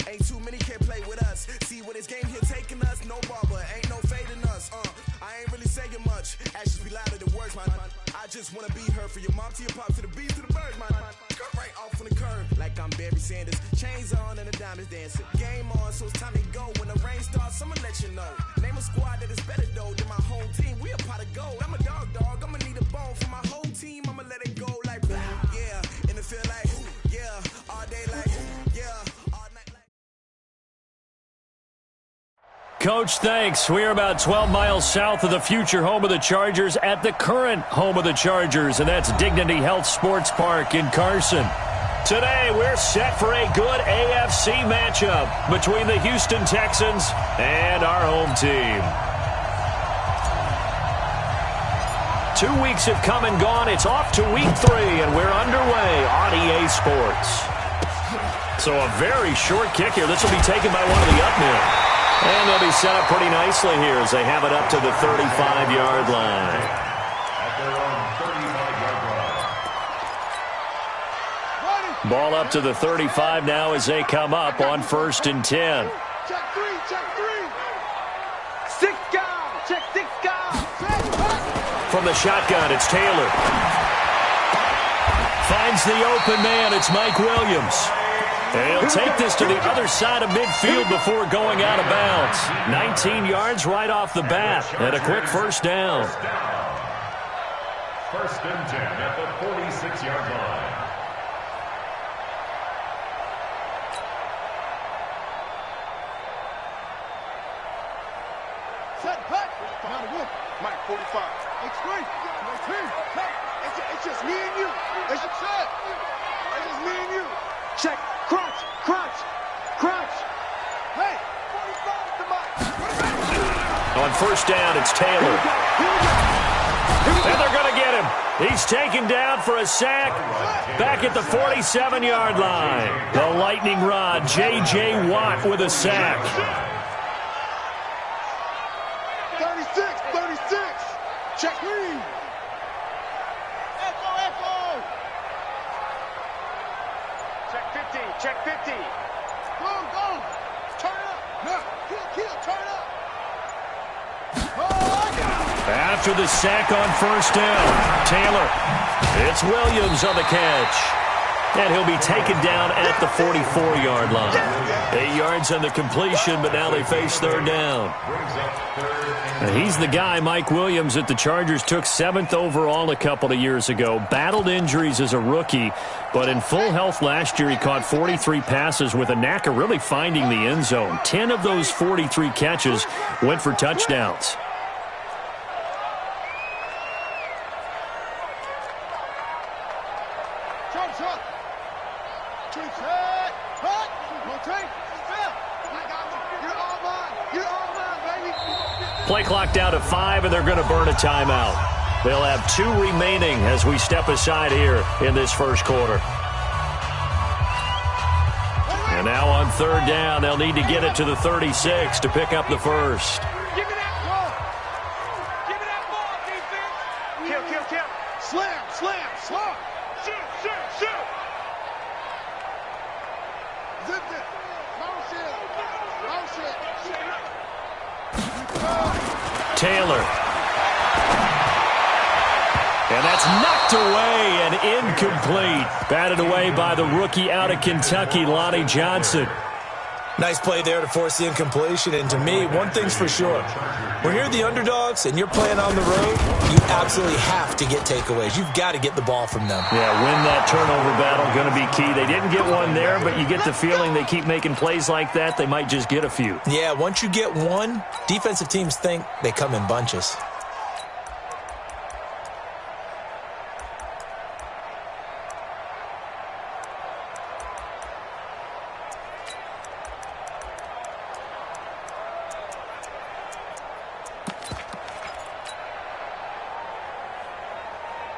Ain't too many can play with us. See what this game here taking us? No barber, ain't no fading us. I ain't really saying much. Actions be louder than words, man. I just wanna be heard for your mom to your pop to the beat to the bird, man. Cut right off on the curb like I'm Barry Sanders. Chains on and the diamonds dancing. Game on, so it's time to go. When the rain starts, I'ma let you know. Name a squad that is better though than my whole team. We a pot of gold. I'm a dog. I'ma need a bone for my whole team. I'ma let it go like blah. Yeah, in the field like yeah, all day like yeah, all night like. Coach, thanks. We are about 12 miles south of the future home of the Chargers at the current home of the Chargers, and that's Dignity Health Sports Park in Carson. Today, we're set for a good AFC matchup between the Houston Texans and our home team. 2 weeks have come and gone. It's off to week 3, and we're underway on EA Sports. So a very short kick here. This will be taken by one of the up men. And they'll be set up pretty nicely here as they have it up to the 35-yard line. Ball up to the 35 now as they come up on 1st and 10. Check three. 6 guys. Check 6 guys. From the shotgun, it's Taylor. Finds the open man. It's Mike Williams. And he'll take this to the other side of midfield before going out of bounds. 19 yards right off the bat and a quick first down. 1st and 10 at the 46-yard line. Set back. Mike 45. Extreme. It's just me and you. It's just me and you. Check. Crunch. Hey, 45 to Mike. On 1st down, it's Taylor. And they're going to get him. He's taken down for a sack back at the 47-yard line. The lightning rod, J.J. Watt with a sack. 36. Check me. Echo. Check 50. Go. Turn up. No. Kill. Turn up. After the sack on 1st down, Taylor. It's Williams on the catch. And he'll be taken down at the 44-yard line. 8 yards on the completion, but now they face 3rd down. And he's the guy, Mike Williams, that the Chargers took 7th overall a couple of years ago. Battled injuries as a rookie, but in full health last year, he caught 43 passes with a knack of really finding the end zone. 10 of those 43 catches went for touchdowns. Play clock down to 5, and they're going to burn a timeout. They'll have 2 remaining as we step aside here in this first quarter. And now on 3rd down, they'll need to get it to the 36 to pick up the first. Give me that ball. Defense. Kill. Slam. Shoot. Zip it. Long shit. Taylor. And that's knocked away and incomplete. Batted away by the rookie out of Kentucky, Lonnie Johnson. Nice play there to force the incompletion. And to me, one thing's for sure. When you're the underdogs and you're playing on the road, you absolutely have to get takeaways. You've got to get the ball from them. Yeah, win that turnover battle, going to be key. They didn't get one there, but you get the feeling they keep making plays like that, they might just get a few. Yeah, once you get one, defensive teams think they come in bunches.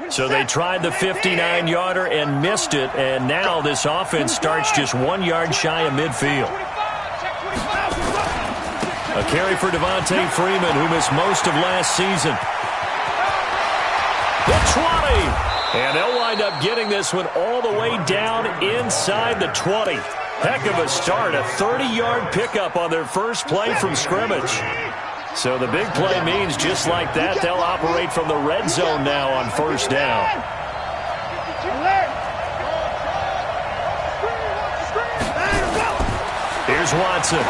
So they tried the 59-yarder and missed it, and now this offense starts just 1 yard shy of midfield. A carry for Devontae Freeman, who missed most of last season. The 20! And they'll wind up getting this one all the way down inside the 20. Heck of a start, a 30-yard pickup on their first play from scrimmage. So the big play means just like that, they'll operate from the red zone now on first down. Here's Watson.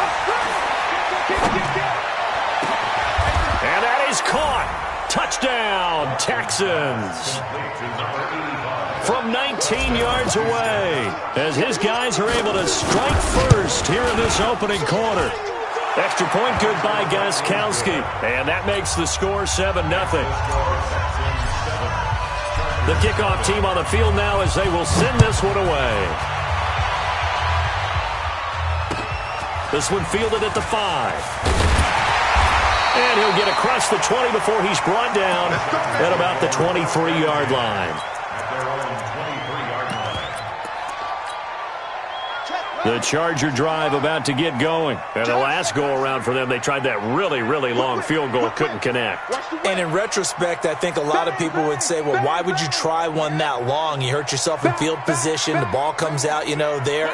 And that is caught. Touchdown, Texans. From 19 yards away, as his guys are able to strike first here in this opening quarter. Extra point good by Gostkowski, and that makes the score 7-0. The kickoff team on the field now as they will send this one away. This one fielded at the 5. And he'll get across the 20 before he's brought down at about the 23-yard line. The Charger drive about to get going. And the last go-around for them, they tried that really, really long field goal, couldn't connect. And in retrospect, I think a lot of people would say, well, why would you try one that long? You hurt yourself in field position. The ball comes out, there.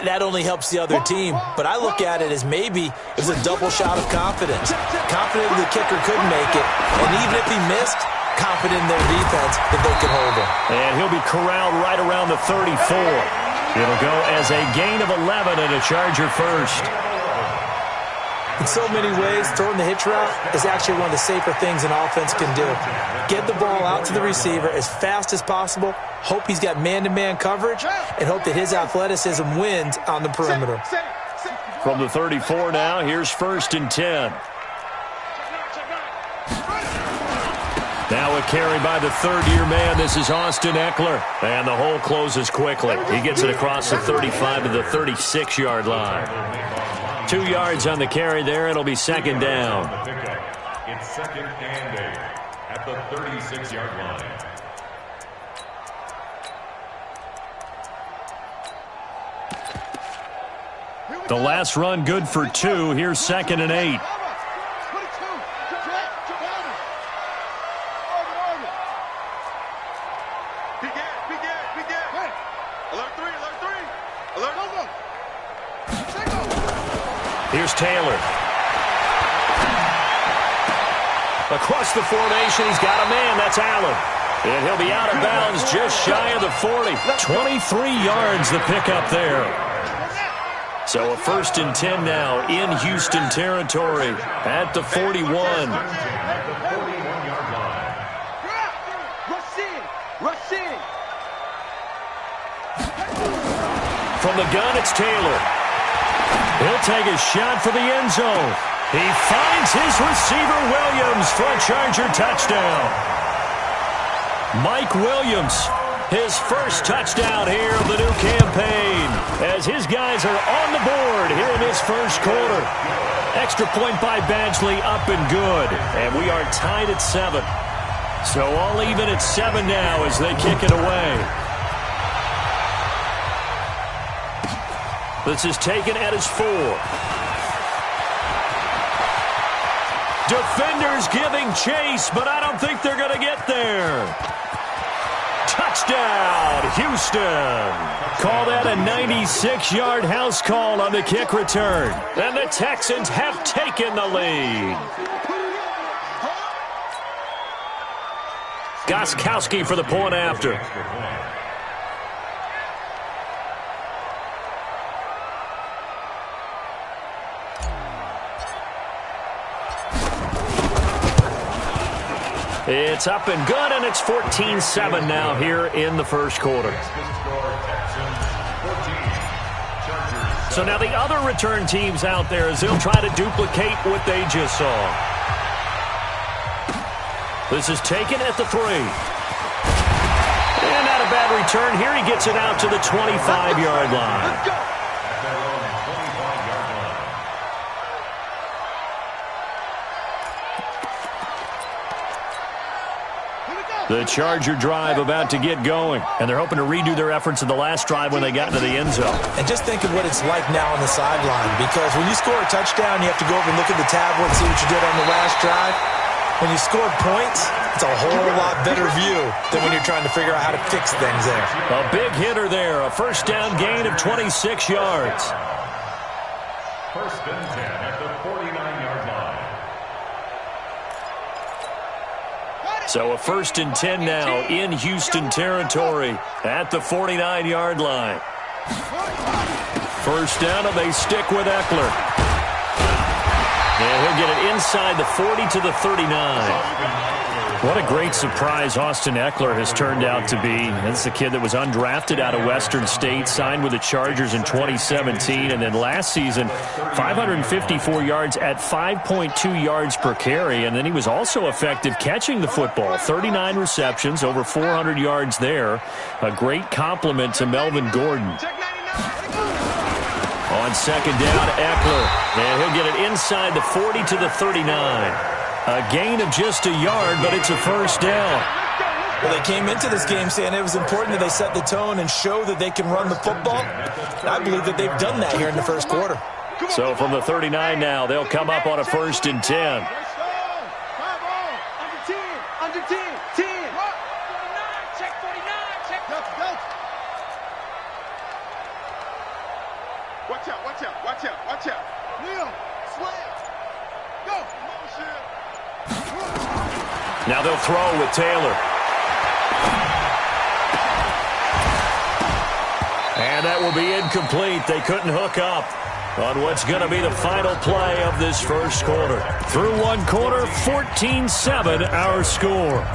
That only helps the other team. But I look at it as maybe it was a double shot of confidence. Confident the kicker couldn't make it. And even if he missed, confident in their defense that they could hold him. And he'll be corralled right around the 34. It'll go as a gain of 11 and a Charger first. In so many ways, throwing the hitch route is actually one of the safer things an offense can do. Get the ball out to the receiver as fast as possible, hope he's got man-to-man coverage, and hope that his athleticism wins on the perimeter. From the 34 now, here's 1st and 10. Now a carry by the third-year man. This is Austin Eckler. And the hole closes quickly. He gets it across the 35 to the 36-yard line. 2 yards on the carry there. It'll be second down. It's 2nd and 8 at the 36-yard line. The last run good for 2. Here's 2nd and 8. Here's Taylor. Across the formation, he's got a man. That's Allen. And he'll be out of bounds just shy of the 40. 23 yards the pickup there. So a 1st and 10 now in Houston territory at the 41. From the gun, it's Taylor. He'll take a shot for the end zone. He finds his receiver, Williams, for a Charger touchdown. Mike Williams, his first touchdown here of the new campaign, as his guys are on the board here in this first quarter. Extra point by Badgley, up and good. And we are tied at 7. So all even at 7 now as they kick it away. This is taken at his 4. Defenders giving chase, but I don't think they're going to get there. Touchdown, Houston. Call that a 96-yard house call on the kick return. And the Texans have taken the lead. Gostkowski for the point after. It's up and good, and it's 14-7 now here in the first quarter. So now the other return teams out there as they'll try to duplicate what they just saw. This is taken at the 3. And not a bad return here. He gets it out to the 25-yard line. The Charger drive about to get going, and they're hoping to redo their efforts in the last drive when they got into the end zone. And just think of what it's like now on the sideline, because when you score a touchdown, you have to go over and look at the tablet and see what you did on the last drive. When you score points, it's a whole lot better view than when you're trying to figure out how to fix things there. A big hitter there, a first down gain of 26 yards. First and 10 at the 49-yard line. So a first and 10 now in Houston territory at the 49-yard line. First down, and they stick with Eckler. And he'll get it inside the 40 to the 39. What a great surprise Austin Eckler has turned out to be. This is a kid that was undrafted out of Western State, signed with the Chargers in 2017, and then last season, 554 yards at 5.2 yards per carry, and then he was also effective catching the football. 39 receptions, over 400 yards there. A great compliment to Melvin Gordon. On second down, Eckler, and he'll get it inside the 40 to the 39. A gain of just a yard, but it's a first down. Well, they came into this game saying it was important that they set the tone and show that they can run the football. I believe that they've done that here in the first quarter. So from the 39 now, they'll come up on a first and 10. Under 10. 10. Check 49. Check. Watch out. Leo, slam. Go. Now they'll throw with Taylor. And that will be incomplete. They couldn't hook up on what's going to be the final play of this first quarter. Through one quarter, 14-7 our score.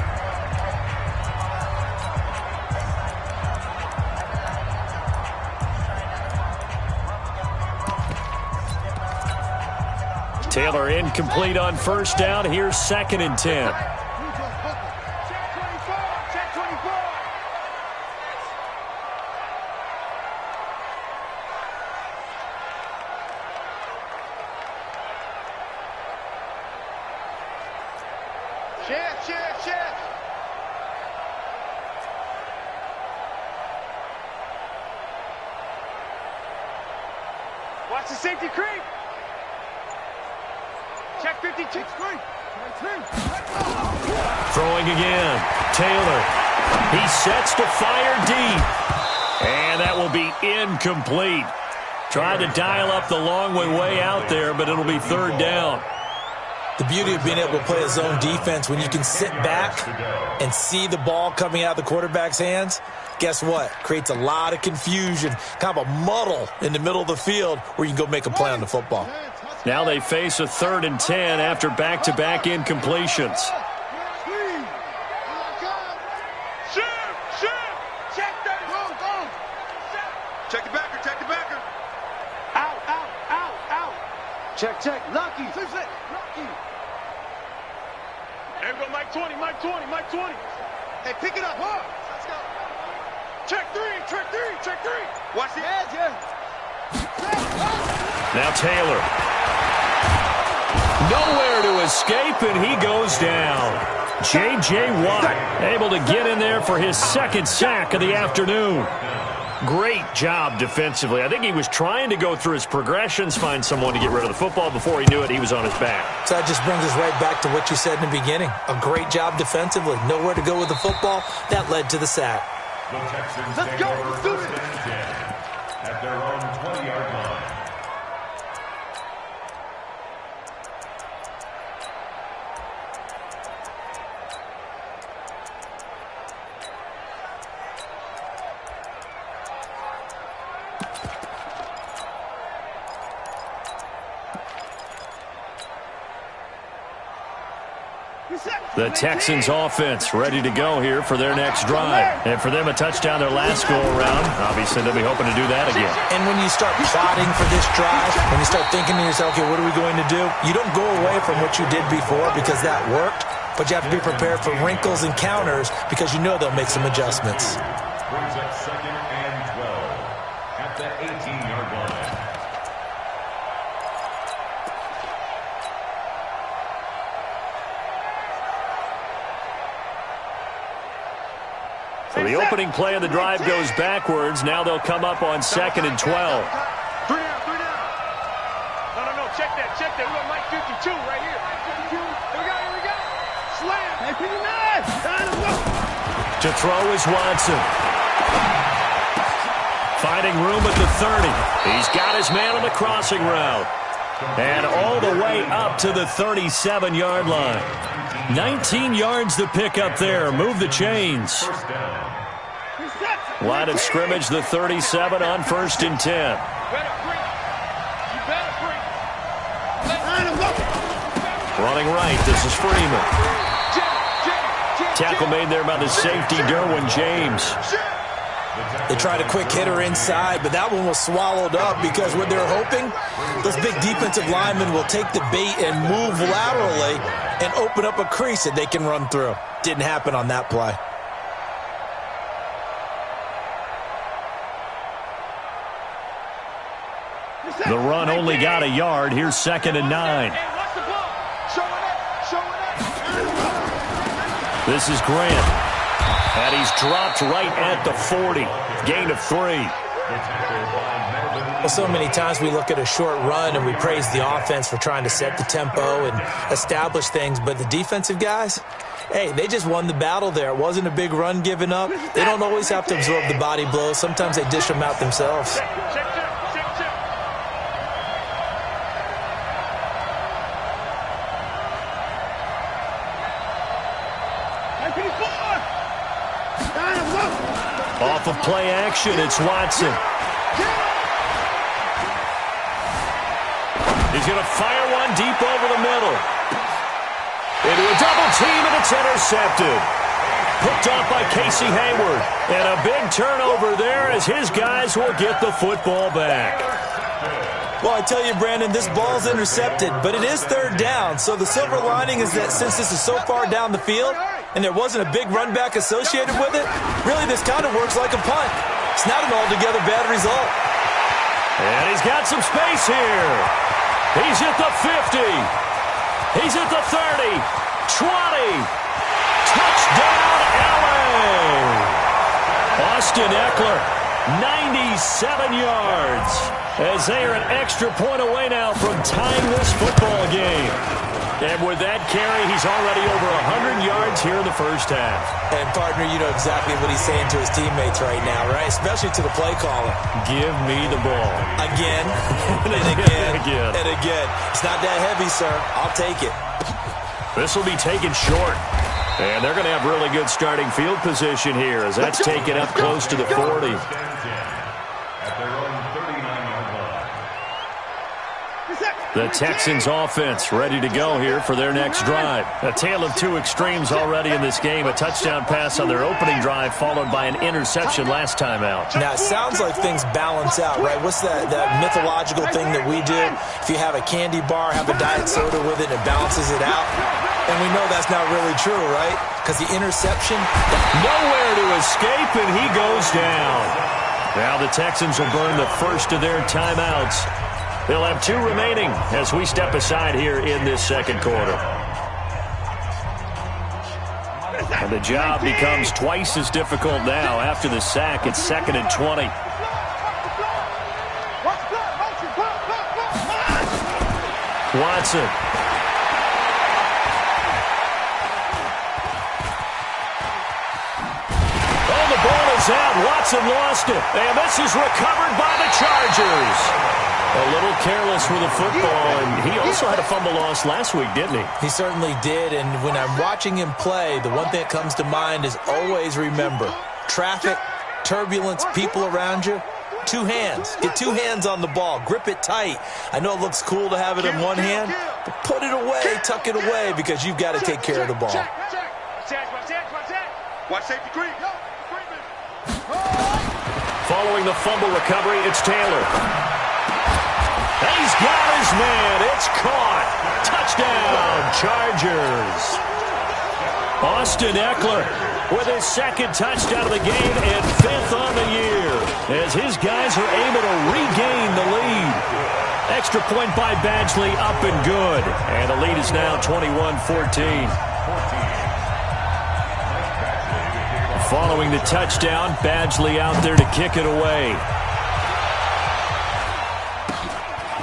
Taylor incomplete on first down. Here's second and 10. Chef. Watch the safety creep. Check 52. Throwing again. Taylor. He sets to fire deep. And that will be incomplete. Tried to dial up the long way out there, but it'll be third down. The beauty of being able to play a zone defense when you can sit back and see the ball coming out of the quarterback's hands, guess what? Creates a lot of confusion, kind of a muddle in the middle of the field where you can go make a play on the football. Now they face a third and 10 after back-to-back incompletions. Check the backer. Out. Check. Lucky. There we go, Mike 20. Hey, pick it up. Let's go. Check three. Watch the edge, Now Taylor. Nowhere to escape, and he goes down. J.J. Watt able to get in there for his second sack of the afternoon. Great job defensively. I think he was trying to go through his progressions, find someone to get rid of the football. Before he knew it, he was on his back. So that just brings us right back to what you said in the beginning. A great job defensively. Nowhere to go with the football. That led to the sack. The Texans take over first and 10 at their own 20-yard line. The Texans offense ready to go here for their next drive. And for them, a touchdown their last go-around. Obviously, they'll be hoping to do that again. And when you start plotting for this drive, when you start thinking to yourself, okay, what are we going to do? You don't go away from what you did before because that worked, but you have to be prepared for wrinkles and counters because you know they'll make some adjustments. Brings up second and 12 at the 18-yard line. So the opening play of the drive goes backwards. Now they'll come up on second and 12. 3 down. No. Check that. We got Mike 52 right here. Here we go. To throw is Watson. Finding room at the 30. He's got his man on the crossing route. And all the way up to the 37-yard line. 19 yards to pick up there. Move the chains. Line of scrimmage, the 37 on 1st and 10. Running right, this is Freeman. Tackle made there by the safety, Derwin James. They tried a quick hitter inside, but that one was swallowed up because what they're hoping, those big defensive linemen will take the bait and move laterally and open up a crease that they can run through. Didn't happen on that play. The run only got a yard. Here's 2nd and 9. This is Grant. And he's dropped right at the 40. Gain of 3. Well, so many times we look at a short run and we praise the offense for trying to set the tempo and establish things. But the defensive guys, hey, they just won the battle there. It wasn't a big run given up. They don't always have to absorb the body blows. Sometimes they dish them out themselves. Off of play action, it's Watson. He's going to fire one deep over the middle. Into a double team, and it's intercepted. Picked off by Casey Hayward. And a big turnover there as his guys will get the football back. Well, I tell you, Brandon, this ball's intercepted, but it is 3rd down. So the silver lining is that since this is so far down the field and there wasn't a big run back associated with it, really this kind of works like a punt. It's not an altogether bad result. And he's got some space here. He's at the 50. He's at the 30. 20. Touchdown, LA. Austin Eckler, 97 yards. As they are an extra point away now from tying this football game. And with that carry, he's already over 100 yards here in the first half. And, partner, you know exactly what he's saying to his teammates right now, right? Especially to the play caller. Give me the ball. Again, and again, and again. It's not that heavy, sir. I'll take it. This will be taken short. And they're going to have really good starting field position here as that's taken up close to the 40. The Texans offense ready to go here for their next drive. A tale of two extremes already in this game. A touchdown pass on their opening drive followed by an interception last time out. Now, it sounds like things balance out, right? What's that mythological thing that we do? If you have a candy bar, have a diet soda with it, it balances it out. And we know that's not really true, right? Because the interception, nowhere to escape, and he goes down. Now the Texans will burn the first of their timeouts. They'll have 2 remaining as we step aside here in this second quarter. And the job becomes twice as difficult now after the sack. It's 2nd and 20. Watson. Oh, the ball is out. Watson lost it. And this is recovered by the Chargers. A little careless with the football, and he also had a fumble loss last week, didn't he? He certainly did, and when I'm watching him play, the one thing that comes to mind is always remember, traffic, turbulence, people around you, 2 hands. Get 2 hands on the ball. Grip it tight. I know it looks cool to have it in one hand, but put it away, tuck it away, because you've got to take care of the ball. Watch safety green. Following the fumble recovery, it's Taylor. He's got his man. It's caught. Touchdown, Chargers. Austin Eckler with his 2nd touchdown of the game and 5th on the year as his guys are able to regain the lead. Extra point by Badgley, up and good. And the lead is now 21-14. Following the touchdown, Badgley out there to kick it away.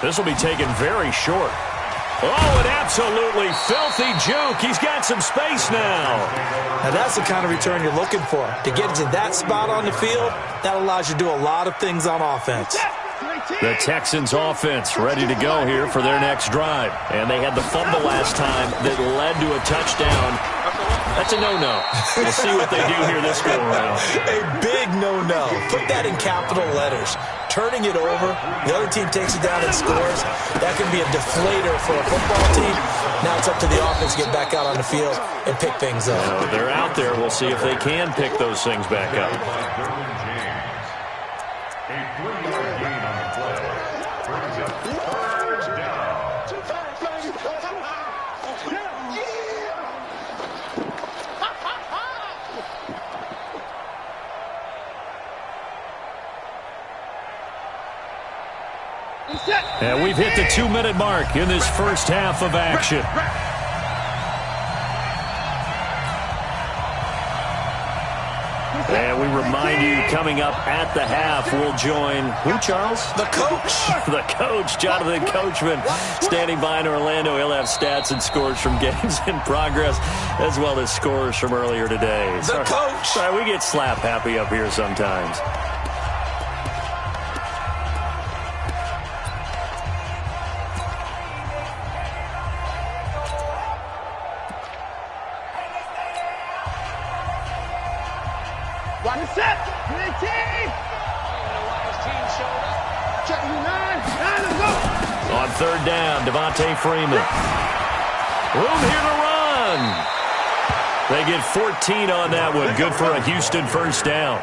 This will be taken very short. Oh, an absolutely filthy juke. He's got some space now. Now, that's the kind of return you're looking for. To get to that spot on the field, that allows you to do a lot of things on offense. The Texans offense ready to go here for their next drive. And they had the fumble last time that led to a touchdown. That's a no-no. We'll see what they do here this go-around. A big no-no. Put that in capital letters. Turning it over, the other team takes it down and scores. That can be a deflator for a football team. Now it's up to the offense to get back out on the field and pick things up. They're out there. We'll see if they can pick those things back up. A 3-yard gain on the play. Brings it third down. And we've hit the 2-minute mark in this first half of action. And we remind you, coming up at the half, we'll join who, Charles? The coach. The coach, Jonathan Coachman, standing by in Orlando. He'll have stats and scores from games in progress, as well as scores from earlier today. The coach. Sorry, we get slap happy up here sometimes. One set. 19. Check 9. 9, let's go. On third down, Devontae Freeman. Room here to run. They get 14 on that one. Good for a Houston first down.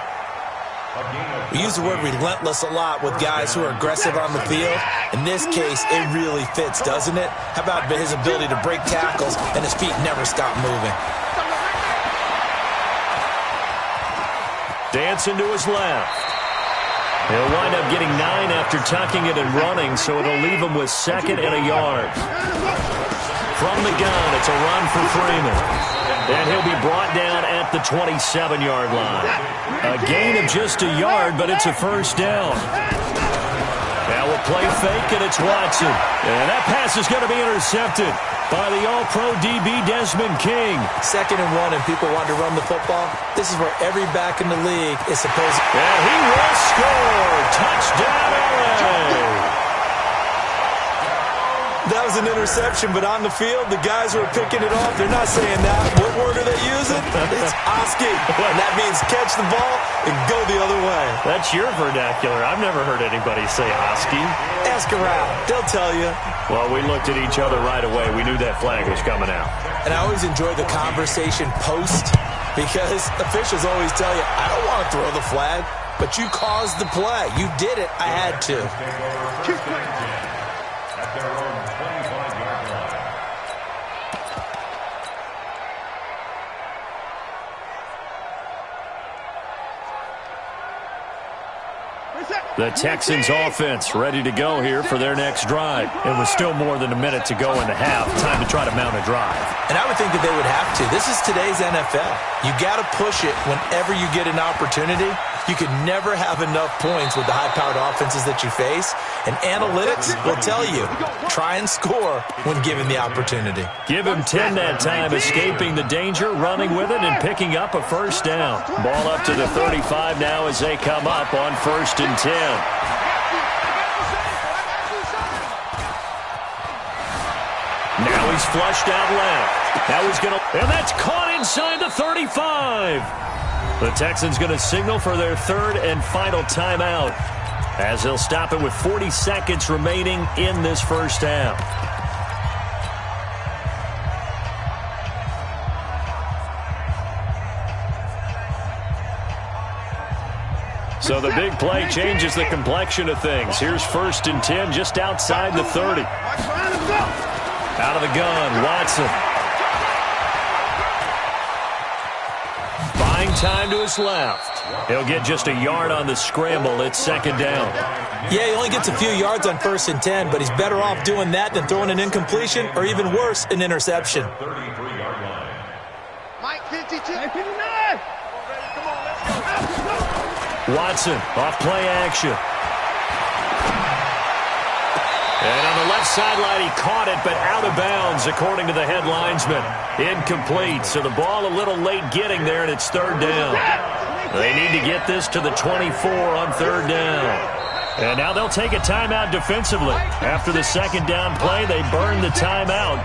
We use the word relentless a lot with guys who are aggressive on the field. In this case, it really fits, doesn't it? How about his ability to break tackles and his feet never stop moving? Dancing to his left. He'll wind up getting 9 after tucking it and running, so it'll leave him with 2nd and a yard. From the gun, it's a run for Freeman. And he'll be brought down at the 27-yard line. A gain of just a yard, but it's a first down. Now we'll play fake, and it's Watson. And that pass is going to be intercepted by the All-Pro DB Desmond King. 2nd and 1, and people want to run the football. This is where every back in the league is supposed to. And he will score. Touchdown, LA. That was an interception, but on the field, the guys who are picking it off, they're not saying that. What word are they using? It's Oski. And that means catch the ball and go the other way. That's your vernacular. I've never heard anybody say Oski. Ask around. They'll tell you. Well, we looked at each other right away. We knew that flag was coming out. And I always enjoy the conversation post because officials always tell you, I don't want to throw the flag, but you caused the play. You did it. I had to. At their own 25-yard line. The Texans offense ready to go here for their next drive. It was still more than a minute to go in the half. Time to try to mount a drive. And I would think that they would have to. This is today's NFL. You got to push it whenever you get an opportunity. You can never have enough points with the high-powered offenses that you face. And analytics will tell you, try and score when given the opportunity. Give him 10 that time, escaping the danger, running with it, and picking up a first down. Ball up to the 35 now as they come up on 1st and 10. Now he's flushed out left. Now he's going to, and that's caught inside the 35. The Texans going to signal for their 3rd and final timeout as they'll stop it with 40 seconds remaining in this first half. So the big play changes the complexion of things. Here's 1st and 10 just outside the 30. Out of the gun, Watson. Buying time to his left. He'll get just a yard on the scramble. It's 2nd down. Yeah, he only gets a few yards on 1st and 10, but he's better off doing that than throwing an incompletion or even worse, an interception. 33-yard line. Mike 52. 59. Watson off play action. And on the left sideline, he caught it, but out of bounds, according to the head linesman. Incomplete, so the ball a little late getting there, and it's third down. They need to get this to the 24 on third down. And now they'll take a timeout defensively. After the second down play, they burn the timeout,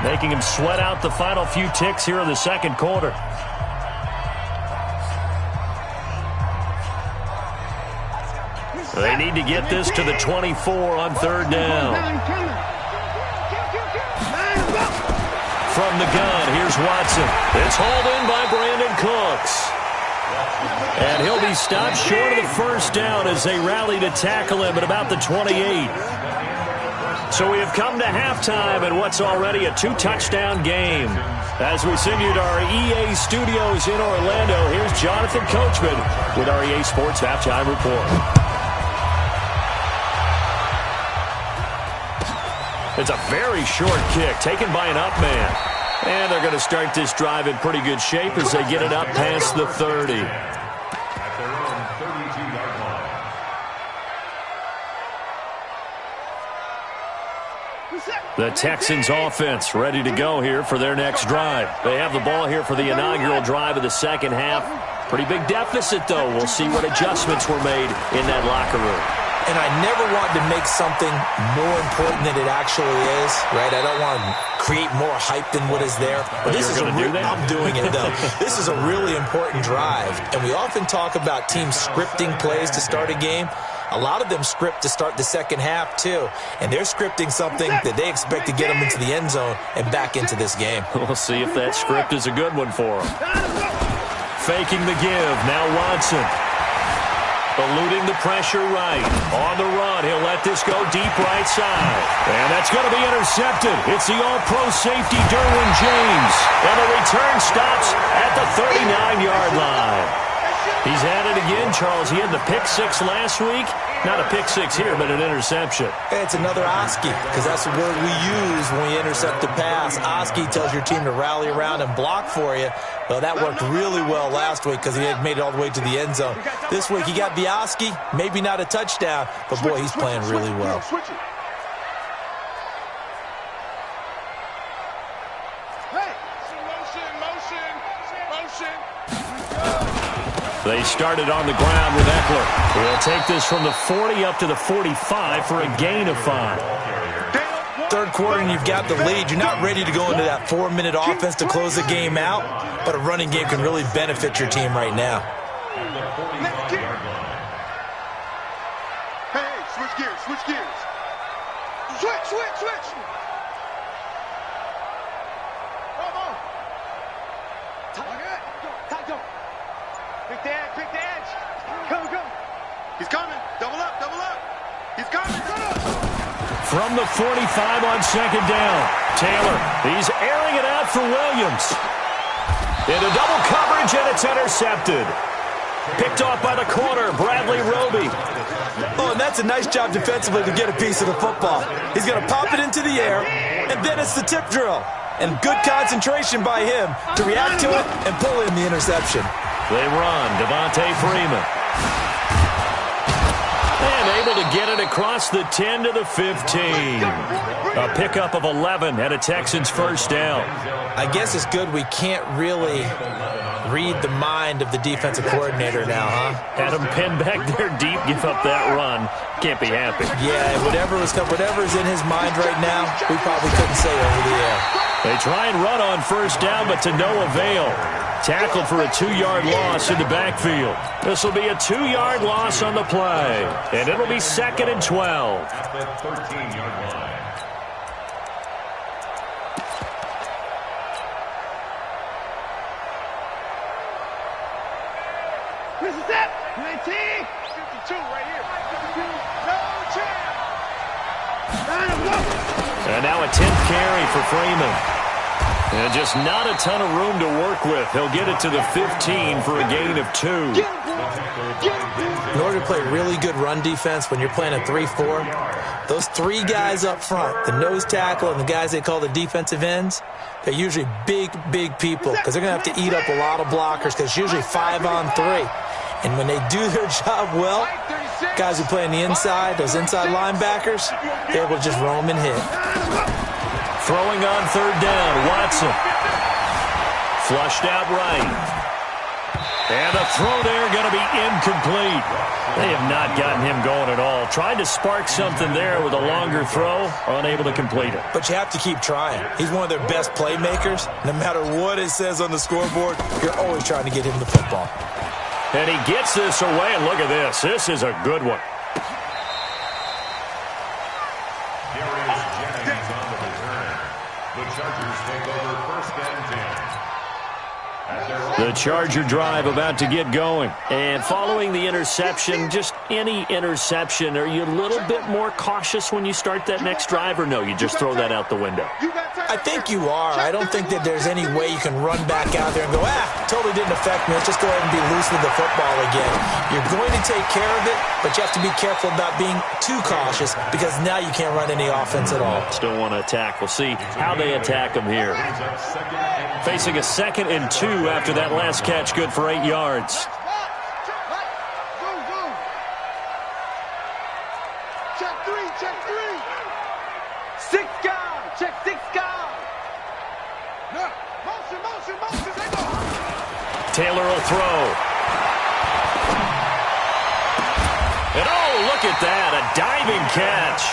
making them sweat out the final few ticks here in the second quarter. They need to get this to the 24 on third down. From the gun, here's Watson. It's hauled in by Brandon Cooks. And he'll be stopped short of the first down as they rally to tackle him at about the 28. So we have come to halftime in what's already a two-touchdown game. As we send you to our EA studios in Orlando, here's Jonathan Coachman with our EA Sports Halftime Report. It's a very short kick taken by an up man. And they're going to start this drive in pretty good shape as they get it up past the 30. At their own 32-yard line. The Texans offense ready to go here for their next drive. They have the ball here for the inaugural drive of the second half. Pretty big deficit, though. We'll see what adjustments were made in that locker room. And I never want to make something more important than it actually is, right? I don't want to create more hype than what is there. But this is I'm doing it, though. This is a really important drive. And we often talk about teams scripting plays to start a game. A lot of them script to start the second half, too. And they're scripting something that they expect to get them into the end zone and back into this game. We'll see if that script is a good one for them. Faking the give. Now Watson. Eluding the pressure right. On the run, he'll let this go deep right side. And that's going to be intercepted. It's the all-pro safety, Derwin James. And the return stops at the 39-yard line. He's had it again, Charles. He had the pick six last week. Not a pick six here, but an interception. It's another Oski, because that's the word we use when we intercept a pass. Oski tells your team to rally around and block for you. Well, that worked really well last week because he had made it all the way to the end zone. This week, he got the Oski, maybe not a touchdown, but boy, he's playing really well. They started on the ground with Eckler. He'll take this from the 40 up to the 45 for a gain of 5. Third quarter and you've got the lead. You're not ready to go into that 4-minute offense to close the game out, but a running game can really benefit your team right now. Hey, switch gears, switch gears. Switch. Come on. Taco. Pick the edge. Go. He's coming. Double up. He's coming. From the 45 on second down, Taylor, he's airing it out for Williams. Into double coverage, and it's intercepted. Picked off by the corner, Bradley Roby. Oh, and that's a nice job defensively to get a piece of the football. He's going to pop it into the air, and then it's the tip drill. And good concentration by him to react to it and pull in the interception. They run, Devontae Freeman. And able to get it across the 10 to the 15. A pickup of 11 and a Texans first down. I guess it's good we can't really read the mind of the defensive coordinator now, huh? Had him pinned back there deep, give up that run. Can't be happy. Yeah, whatever's in his mind right now, we probably couldn't say over the air. They try and run on first down, but to no avail. Tackled for a 2-yard loss in the backfield. This will be a 2-yard loss on the play. And it'll be 2nd and 12. At the 13-yard line. This is it. 19. 52 right here. No chance. And now a 10th carry for Freeman. And just not a ton of room to work with. He'll get it to the 15 for a gain of 2. In order to play really good run defense when you're playing a 3-4, those 3 guys up front, the nose tackle and the guys they call the defensive ends, they're usually big people because they're going to have to eat up a lot of blockers because it's usually 5-on-3. And when they do their job well, Guys who play on the inside, those inside linebackers, they're able to just roam and hit. Throwing on third down, Watson. Flushed out right. And the throw there going to be incomplete. They have not gotten him going at all. Tried to spark something there with a longer throw, unable to complete it. But you have to keep trying. He's one of their best playmakers. No matter what it says on the scoreboard, you're always trying to get him the football. And he gets this away, and look at this. This is a good one. Darius Jennings on the return. The Chargers take over first and 10. The Charger drive about to get going. And following the interception, just any interception, are you a little bit more cautious when you start that next drive, or no, you just throw that out the window? I think you are. I don't think that there's any way you can run back out there and go, totally didn't affect me. Let's just go ahead and be loose with the football again. You're going to take care of it, but you have to be careful about being too cautious because now you can't run any offense at all. Still want to attack. We'll see how they attack them here. Facing a 2nd and 2 after that last catch, good for 8 yards. Check three. Six guard. Check 6 guard. Motion. They go. Taylor will throw. And look at that, a diving catch.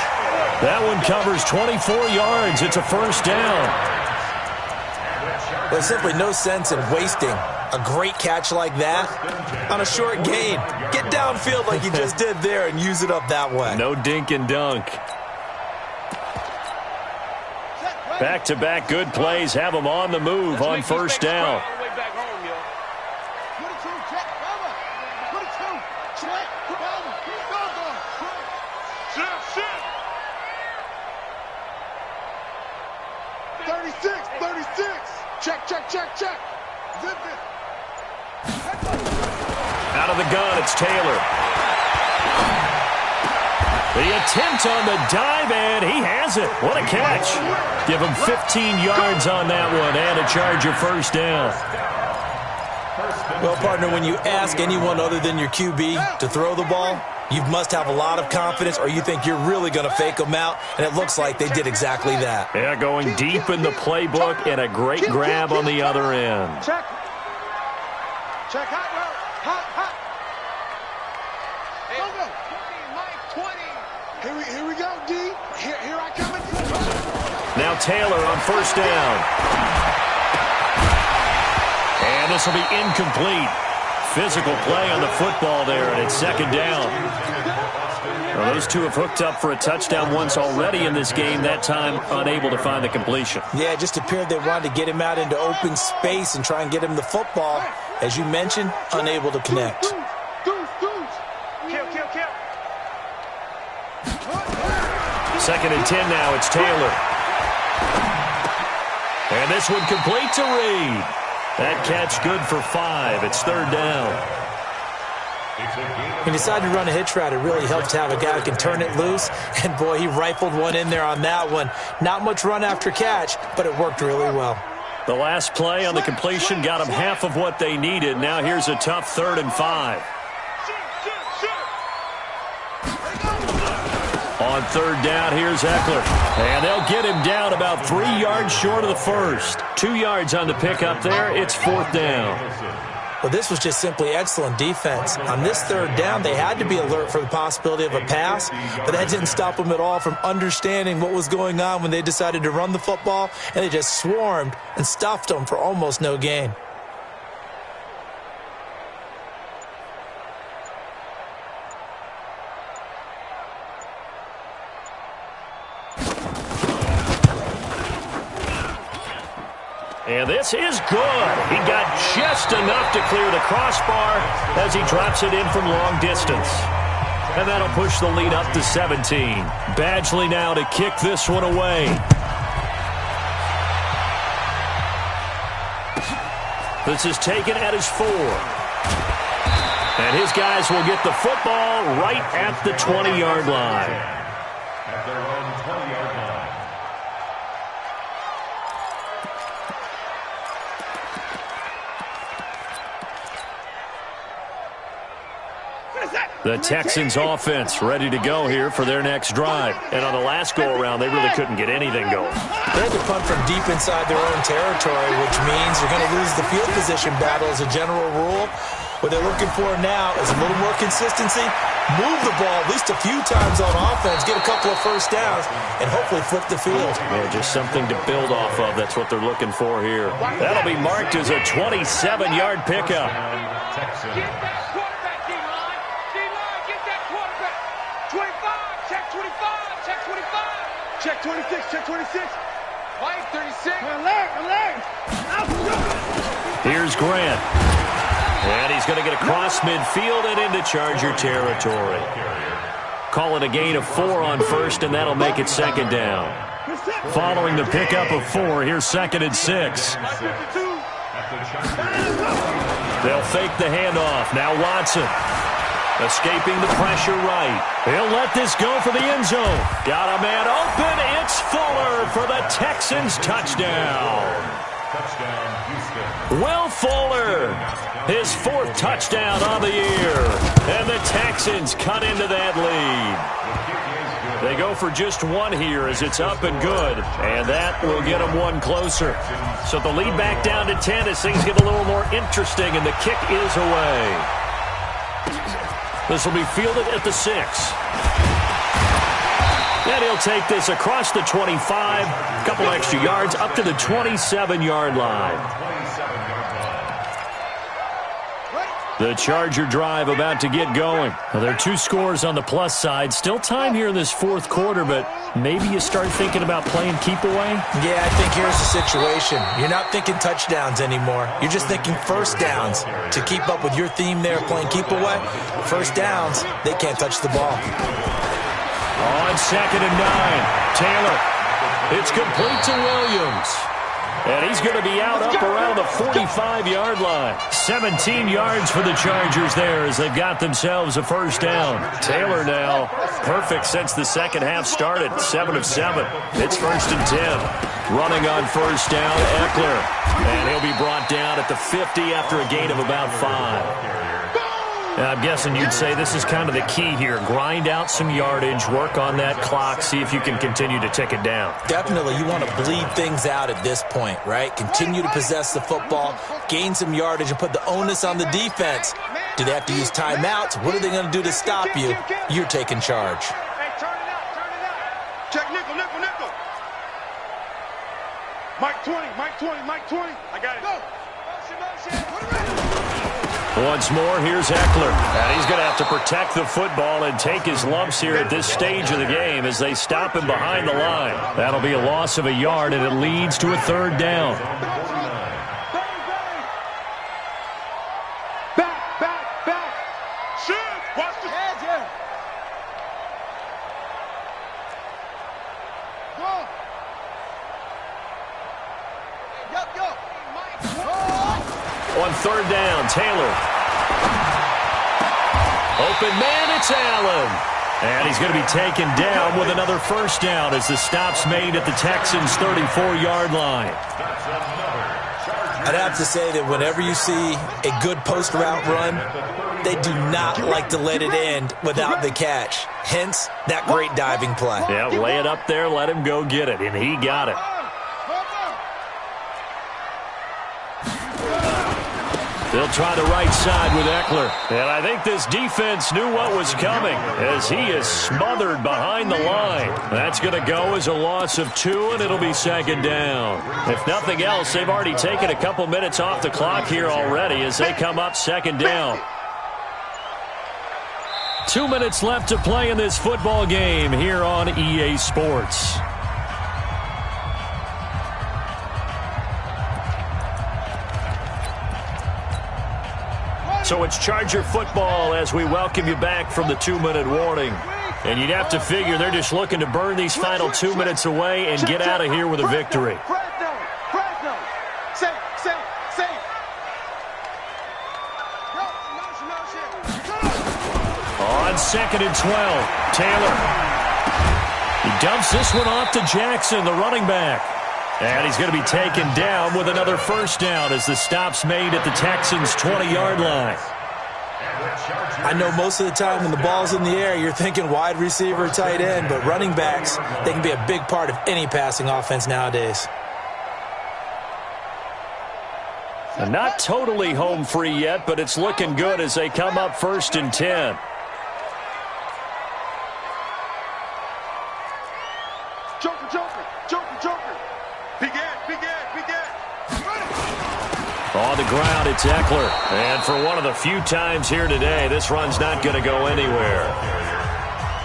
That one covers 24 yards. It's a first down. There's simply no sense in wasting a great catch like that on a short gain. Get downfield like you just did there and use it up that way. No dink and dunk. Back-to-back good plays have them on the move on first down. Check. Out of the gun, it's Taylor. The attempt on the dive, and he has it. What a catch. Give him 15 yards on that one, and a Charger first down. Well, partner, when you ask anyone other than your QB to throw the ball, you must have a lot of confidence, or you think you're really going to fake them out, and it looks like they did exactly that. Yeah, going deep in the playbook, and a great grab on the other end. Check hot route. Hot. Go. Here we go, D. Here I come. Now Taylor on first down. And this will be incomplete. Physical play on the football there, and it's 2nd down. Well, those two have hooked up for a touchdown once already in this game, that time unable to find the completion. Yeah, it just appeared they wanted to get him out into open space and try and get him the football. As you mentioned, unable to connect. Kill. 2nd and 10 now, it's Taylor. And this one complete to Reed. That catch good for 5. It's 3rd down. He decided to run a hitch route. It really helps to have a guy who can turn it loose. And, boy, he rifled one in there on that one. Not much run after catch, but it worked really well. The last play on the completion got them half of what they needed. Now here's a tough 3rd and 5. On 3rd down, here's Eckler. And they'll get him down about 3 yards short of the first. 2 yards on the pickup there. It's 4th down. Well, this was just simply excellent defense. On this 3rd down, they had to be alert for the possibility of a pass, but that didn't stop them at all from understanding what was going on when they decided to run the football, and they just swarmed and stuffed them for almost no gain. And this is good. He got just enough to clear the crossbar as he drops it in from long distance. And that'll push the lead up to 17. Badgley now to kick this one away. This is taken at his 4. And his guys will get the football right at the 20-yard line. At their own 20-yard line. What is that? The Texans offense ready to go here for their next drive. And on the last go-around, they really couldn't get anything going. They had to punt from deep inside their own territory, which means you're going to lose the field position battle as a general rule. What they're looking for now is a little more consistency, move the ball at least a few times on offense, get a couple of first downs, and hopefully flip the field. Yeah, just something to build off of. That's what they're looking for here. That'll be marked as a 27-yard pickup. Get that quarterback, D-line. D-line, get that quarterback. 25, check 25, check 25. Check 26, check 26. Mike, 36. Alert. Here's Grant. And he's going to get across midfield and into Charger territory. Call it a gain of 4 on first, and that'll make it second down. Following the pickup of 4, here's 2nd and 6. They'll fake the handoff. Now Watson. Escaping the pressure right. He'll let this go for the end zone. Got a man open. It's Fuller for the Texans touchdown. Will Fuller, his 4th touchdown on the year. And the Texans cut into that lead. They go for just 1 here as it's up and good. And that will get them 1 closer. So the lead back down to 10 as things get a little more interesting, and the kick is away. This will be fielded at the 6. And he'll take this across the 25, a couple extra yards, up to the 27-yard line. The Charger drive about to get going. Now, there are 2 scores on the plus side. Still time here in this 4th quarter, but maybe you start thinking about playing keep away? Yeah, I think here's the situation. You're not thinking touchdowns anymore. You're just thinking first downs. To keep up with your theme there, playing keep away, first downs, they can't touch the ball. On 2nd and 9, Taylor. It's complete to Williams. And he's going to be out up around the 45-yard line. 17 yards for the Chargers there as they've got themselves a first down. Taylor now perfect since the second half started. 7 of 7. It's 1st and 10. Running on first down, Eckler. And he'll be brought down at the 50 after a gain of about 5. I'm guessing you'd say this is kind of the key here. Grind out some yardage, work on that clock, see if you can continue to tick it down. Definitely. You want to bleed things out at this point, right? Continue to possess the football, gain some yardage, and put the onus on the defense. Do they have to use timeouts? What are they going to do to stop you? You're taking charge. Hey, turn it out. Check nickel. Mike 20. I got it. Go. Motion. Put it right. Once more, here's Eckler. And he's going to have to protect the football and take his lumps here at this stage of the game as they stop him behind the line. That'll be a loss of a yard, and it leads to a 3rd down. Back. Shoot. Watch the edge. Go. On 3rd down, Taylor. Open man, it's Allen. And he's going to be taken down with another first down as the stop's made at the Texans' 34-yard line. I'd have to say that whenever you see a good post route run, they do not like to let it end without the catch. Hence, that great diving play. Yeah, lay it up there, let him go get it, and he got it. They'll try the right side with Eckler. And I think this defense knew what was coming as he is smothered behind the line. That's going to go as a loss of 2, and it'll be 2nd down. If nothing else, they've already taken a couple minutes off the clock here already as they come up 2nd down. 2 minutes left to play in this football game here on EA Sports. So it's Charger football as we welcome you back from the 2-minute warning. And you'd have to figure they're just looking to burn these final 2 minutes away and get out of here with a victory. Fresno. Safe. On 2nd and 12, Taylor. He dumps this one off to Jackson, the running back. And he's going to be taken down with another first down as the stop's made at the Texans' 20-yard line. I know most of the time when the ball's in the air, you're thinking wide receiver, tight end, but running backs, they can be a big part of any passing offense nowadays. And not totally home free yet, but it's looking good as they come up 1st and 10. Joker, Joker, Joker, Joker. Big Ed, Big Ed, Big Ed. On the ground, it's Eckler. And for one of the few times here today, this run's not going to go anywhere.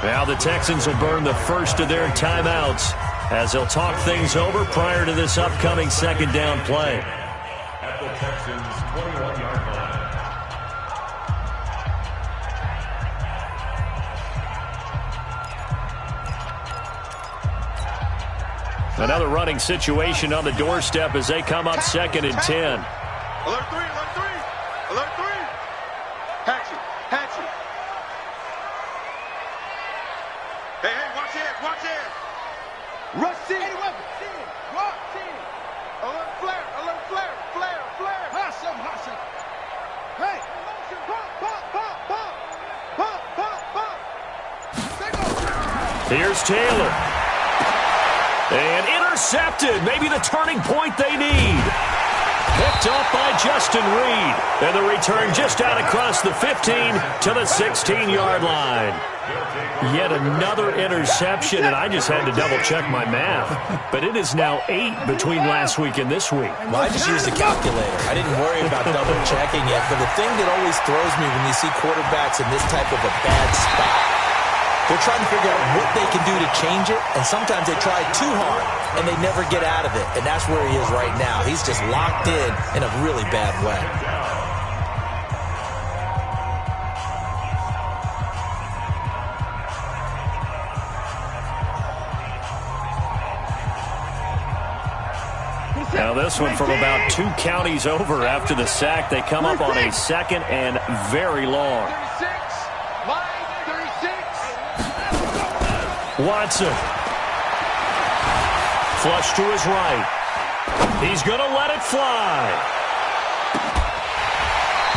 Now the Texans will burn the first of their timeouts as they'll talk things over prior to this upcoming 2nd down play. At the Texans' 21-yard line. Another running situation on the doorstep as they come up 2nd and 10. Alert 3, alert 3, alert 3. Hatchet, Hatchet. Hey, hey, watch it, watch it. Rush C. Hey, what? Rock C. Alert flare, flare, flare. Hot some. Hey, pop, pop, pop, pop. Pop, pop, pop. Here's Taylor. And intercepted. Maybe the turning point they need. Picked up by Justin Reed. And the return just out across the 15 to the 16-yard line. Yet another interception, and I just had to double-check my math. But it is now 8 between last week and this week. Well, I just used a calculator. I didn't worry about double-checking it. But the thing that always throws me when you see quarterbacks in this type of a bad spot, they're trying to figure out what they can do to change it, and sometimes they try too hard, and they never get out of it. And that's where he is right now. He's just locked in a really bad way. Now this one from about 2 counties over after the sack. They come up on a 2nd and very long. 36, line 36. Watson. Flush to his right. He's going to let it fly.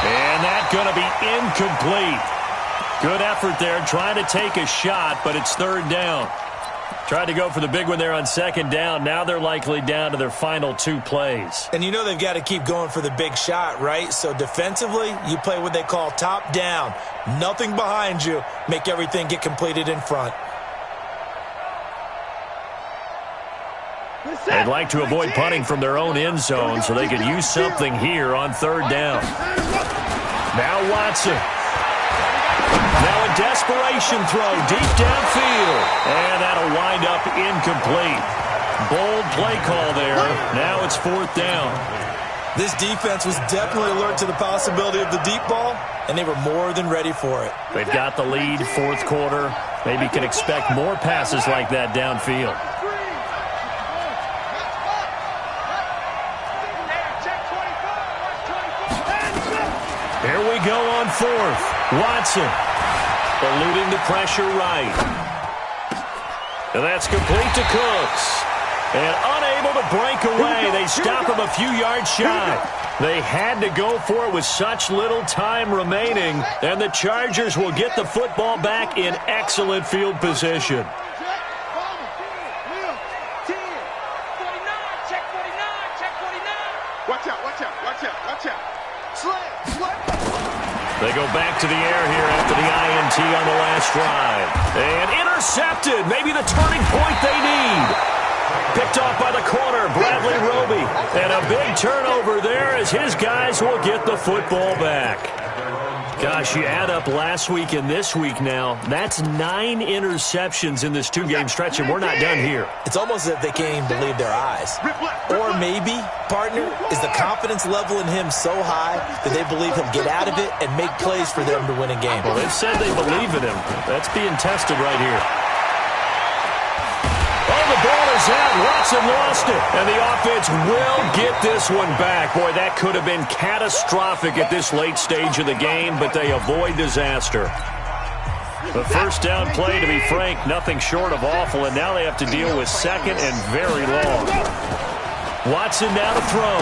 And that's going to be incomplete. Good effort there trying to take a shot, but it's 3rd down. Tried to go for the big one there on 2nd down. Now they're likely down to their final 2 plays. And you know they've got to keep going for the big shot, right? So defensively, you play what they call top down. Nothing behind you. Make everything get completed in front. They'd like to avoid punting from their own end zone so they could use something here on 3rd down. Now Watson. Now a desperation throw deep downfield. And that'll wind up incomplete. Bold play call there. Now it's 4th down. This defense was definitely alert to the possibility of the deep ball, and they were more than ready for it. They've got the lead, 4th quarter. Maybe can expect more passes like that downfield. Here we go on 4th. Watson eluding the pressure right. And that's complete to Cooks. And unable to break away. They stop him a few yards shy. They had to go for it with such little time remaining. And the Chargers will get the football back in excellent field position. Watch out, watch out, watch out, watch out. They go back to the air here after the INT on the last drive. And intercepted. Maybe the turning point they need. Picked off by the corner, Bradley Roby. And a big turnover there as his guys will get the football back. Gosh, you add up last week and this week now, that's 9 interceptions in this 2-game stretch, and we're not done here. It's almost as if they can't even believe their eyes. Or maybe, partner, is the confidence level in him so high that they believe he'll get out of it and make plays for them to win a game. Well, they've said they believe in him. That's being tested right here. Oh, the ball is out. Watson lost it. And the offense will get this one back. Boy, that could have been catastrophic at this late stage of the game, but they avoid disaster. The first down play, to be frank, nothing short of awful, and now they have to deal with 2nd and very long. Watson now to throw.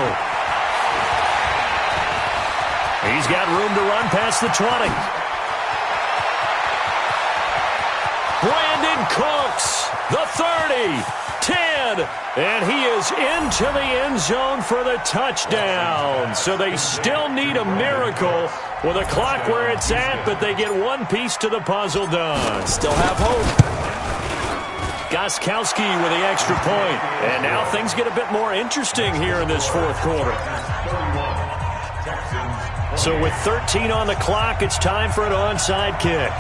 He's got room to run past the 20. Brandon Cooks, the 30, 10, and he is into the end zone for the touchdown. So they still need a miracle with a clock where it's at, but they get one piece to the puzzle done. Still have hope. Gostkowski with the extra point. And now things get a bit more interesting here in this fourth quarter. So with 13 on the clock, it's time for an onside kick.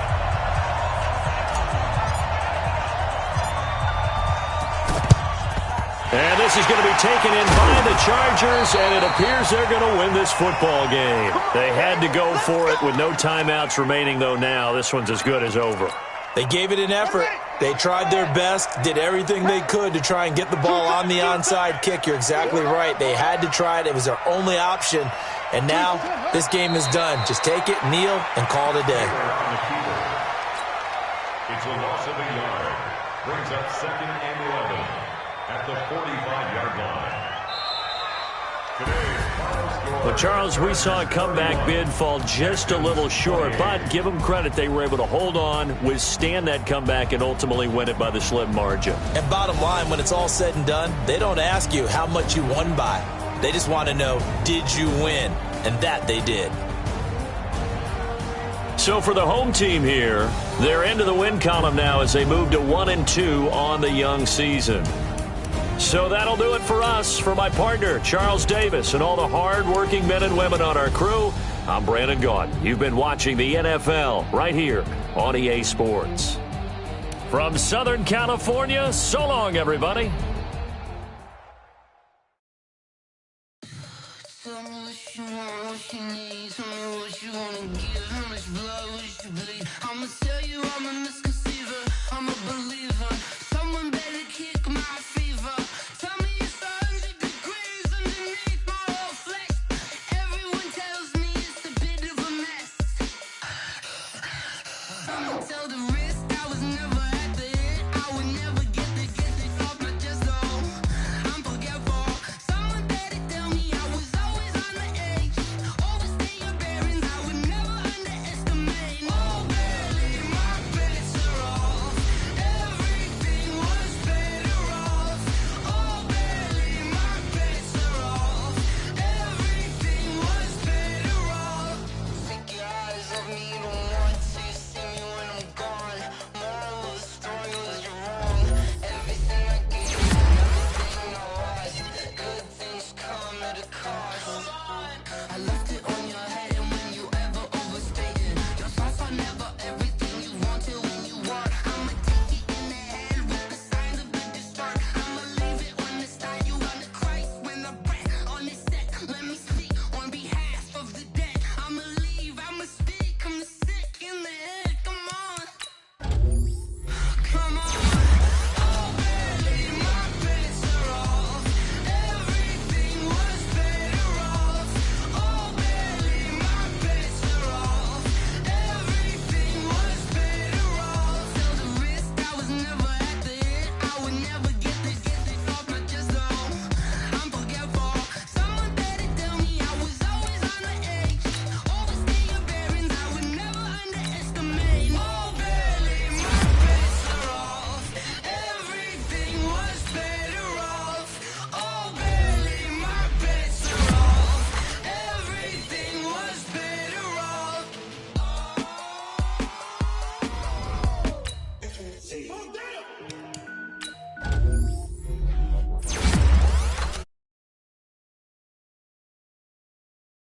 And this is going to be taken in by the Chargers, and it appears they're going to win this football game. They had to go for it with no timeouts remaining, though now this one's as good as over. They gave it an effort. They tried their best, did everything they could to try and get the ball on the onside kick. You're exactly right. They had to try it. It was their only option. And now this game is done. Just take it, kneel, and call it a day. It's a loss of a yard. Brings up 2nd and 11 at the 45-yard line. Well, Charles, we saw a comeback bid fall just a little short, but give them credit. They were able to hold on, withstand that comeback, and ultimately win it by the slim margin. And bottom line, when it's all said and done, they don't ask you how much you won by. They just want to know, did you win? And that they did. So for the home team here, they're into the win column now as they move to 1-2 on the young season. So that'll do it for us. For my partner, Charles Davis, and all the hard-working men and women on our crew, I'm Brandon Gaudin. You've been watching the NFL right here on EA Sports. From Southern California, so long, everybody. Tell me what you want, what you need. Tell me what you want to give. How much blood would you bleed? I'ma tell you I'm a misconceiver. I'm a believer.